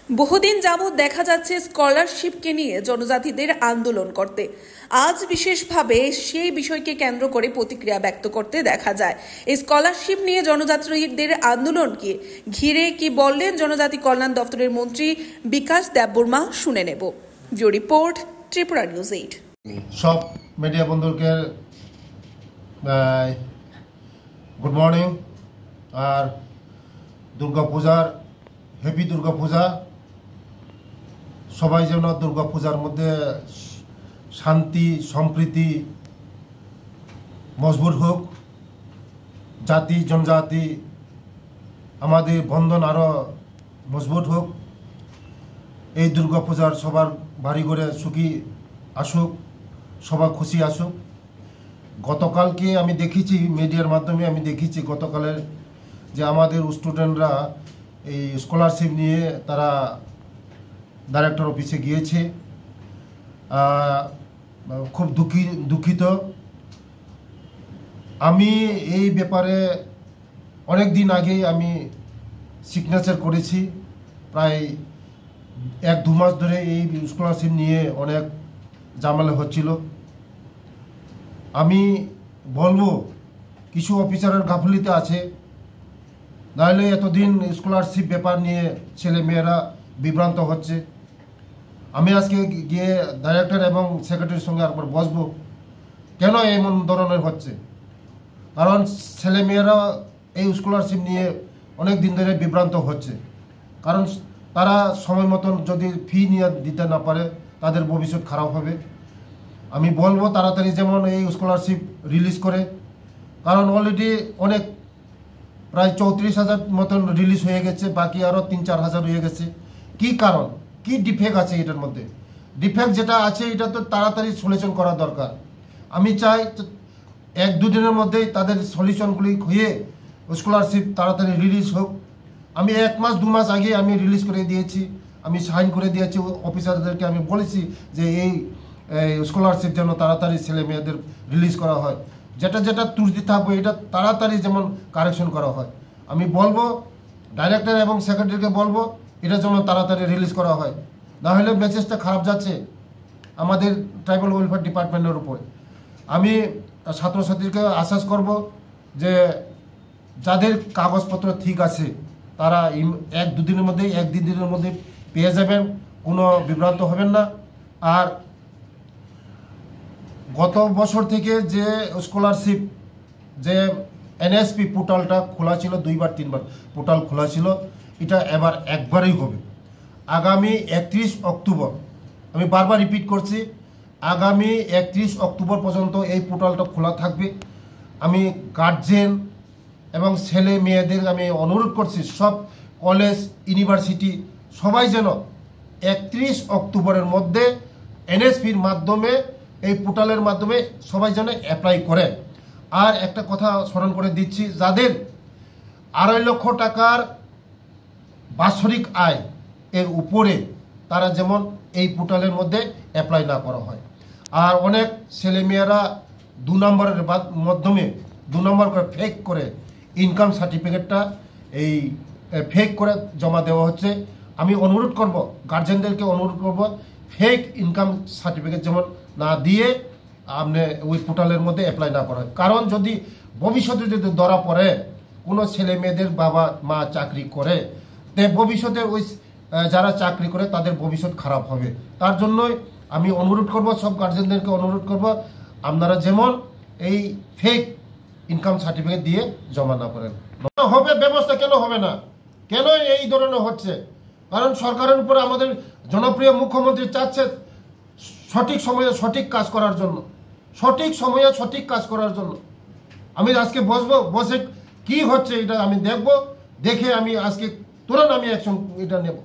বহুদিন যাবৎ দেখা যাচ্ছে স্কলারশিপকে নিয়ে জনজাতিদের আন্দোলন করতে। আজ বিশেষভাবে সেই বিষয়কে কেন্দ্র করে প্রতিক্রিয়া ব্যক্ত করতে দেখা যায়। এই স্কলারশিপ নিয়ে জনজাতিদের আন্দোলনকে ঘিরে কি বললেন জনজাতি কল্যাণ দপ্তরের মন্ত্রী বিকাশ দেববর্মা, শুনে নেব। Video report, Tripura news 8। সব মিডিয়া বন্ধুকে গুড মর্নিং। আর দুর্গাপূজার হ্যাপি দুর্গাপূজা। সবাই যেন দুর্গাপূজার মধ্যে শান্তি সম্প্রীতি মজবুত হোক, জাতি জনজাতি আমাদের বন্ধন আরও মজবুত হোক। এই দুর্গাপূজার সবার বাড়ি ঘরে সুখী আসুক, সবার খুশি আসুক। গতকালকে আমি দেখেছি, মিডিয়ার মাধ্যমে আমি দেখেছি গতকালের যে আমাদের স্টুডেন্টরা এই স্কলারশিপ নিয়ে তারা ডাইরেক্টর অফিসে গিয়েছে। খুব দুঃখিত। আমি এই ব্যাপারে অনেক দিন আগেই আমি সিগনেচার করেছি। প্রায় 1-2 মাস ধরে এই স্কলারশিপ নিয়ে অনেক ঝামেলা হচ্ছিল। আমি বলবো কিছু অফিসারের গাফিলতি আছে, নাহলে এতদিন স্কলারশিপ ব্যাপার নিয়ে ছেলে মেয়েরা বিভ্রান্ত হচ্ছে। আমি আজকে গিয়ে ডাইরেক্টর এবং সেক্রেটারির সঙ্গে একবার বসবো, কেন এমন ধরনের হচ্ছে। কারণ ছেলে মেয়েরা এই স্কলারশিপ নিয়ে অনেক দিন ধরে বিভ্রান্ত হচ্ছে। কারণ তারা সময় মতন যদি ফি নিয়ে দিতে না পারে তাদের ভবিষ্যৎ খারাপ হবে। আমি বলবো তাড়াতাড়ি যেমন এই স্কলারশিপ রিলিজ করে, কারণ অলরেডি অনেক প্রায় 34,000 মতন রিলিজ হয়ে গেছে, বাকি আরও 3-4 হাজার হয়ে গেছে। কি কারণ, কি ডিফেক্ট আছে এটার মধ্যে? ডিফেক্ট যেটা আছে এটা তো তাড়াতাড়ি সলিউশন করা দরকার। আমি চাই 1-2 দিনের মধ্যেই তাদের সলিউশনগুলি হয়ে স্কলারশিপ তাড়াতাড়ি রিলিজ হোক। আমি 1 মাস 2 মাস আগে আমি রিলিজ করে দিয়েছি, আমি সাইন করে দিয়েছি অফিসারদেরকে। আমি বলেছি যে এই স্কলারশিপ যেন তাড়াতাড়ি ছেলে মেয়েদের রিলিজ করা হয়, যেটা যেটা ত্রুটি থাকবে এটা তাড়াতাড়ি যেমন কারেকশন করা হয়। আমি বলবো ডাইরেক্টর এবং সেক্রেটারিকে বলবো এটা যেন তাড়াতাড়ি রিলিজ করা হয়, না হলে মেসেজটা খারাপ যাচ্ছে আমাদের ট্রাইবাল ওয়েলফেয়ার ডিপার্টমেন্টের উপরে। আমি ছাত্রছাত্রীকে আশ্বাস করব যে যাদের কাগজপত্র ঠিক আছে তারা 1-2 দিনের মধ্যে 1-2 দিনের মধ্যে পেয়ে যাবেন, কোনো বিভ্রান্ত হবেন না। আর গত বছর থেকে যে স্কলারশিপ যে এনএসপি পোর্টালটা খোলা ছিল, 2-3 বার পোর্টাল খোলা ছিল, এটা এবার একবারই হবে। আগামী 31 অক্টোবর, আমি বারবার রিপিট করছি, আগামী 31 অক্টোবর পর্যন্ত এই পোর্টালটা খোলা থাকবে। আমি গার্জেন এবং ছেলে মেয়েদের আমি অনুরোধ করছি, সব কলেজ ইউনিভার্সিটি সবাই যেন 31 অক্টোবরের মধ্যে এনএসপির মাধ্যমে এই পোর্টালের মাধ্যমে সবাই যেন অ্যাপ্লাই করে। আর একটা কথা স্মরণ করে দিচ্ছি, যাদের 2.5 লক্ষ টাকার বাৎসরিক আয় এর উপরে তারা যেমন এই পোর্টালের মধ্যে অ্যাপ্লাই না করা হয়। আর অনেক ছেলেমেয়েরা 2 নম্বরের মাধ্যমে 2 নম্বর করে ফেক করে ইনকাম সার্টিফিকেটটা এই ফেক করে জমা দেওয়া হচ্ছে। আমি অনুরোধ করব, গার্জেনদেরকে অনুরোধ করব, ফেক ইনকাম সার্টিফিকেট যেমন না দিয়ে আপনি ওই পোর্টালের মধ্যে অ্যাপ্লাই না করা হয়। কারণ যদি ভবিষ্যতে যদি ধরা পড়ে কোনো ছেলে মেয়েদের বাবা মা চাকরি করে, তে ভবিষ্যতে ওই যারা চাকরি করে তাদের ভবিষ্যৎ খারাপ হবে। তার জন্যই আমি অনুরোধ করব, সব গার্জেনদেরকে অনুরোধ করব, আপনারা যেমন এই ফেক ইনকাম সার্টিফিকেট দিয়ে জমা না করেন। হবে ব্যবস্থা কেন হবে না, কেন এই ধরনের হচ্ছে? কারণ সরকারের উপরে আমাদের জনপ্রিয় মুখ্যমন্ত্রী চাচ্ছে সঠিক সময়ে সঠিক কাজ করার জন্য, সঠিক সময়ে সঠিক কাজ করার জন্য। আমি আজকে বসবো, বসে কি হচ্ছে এটা আমি দেখব, দেখে আমি আজকে তুরন্ত আমি অ্যাকশন এটা নেব।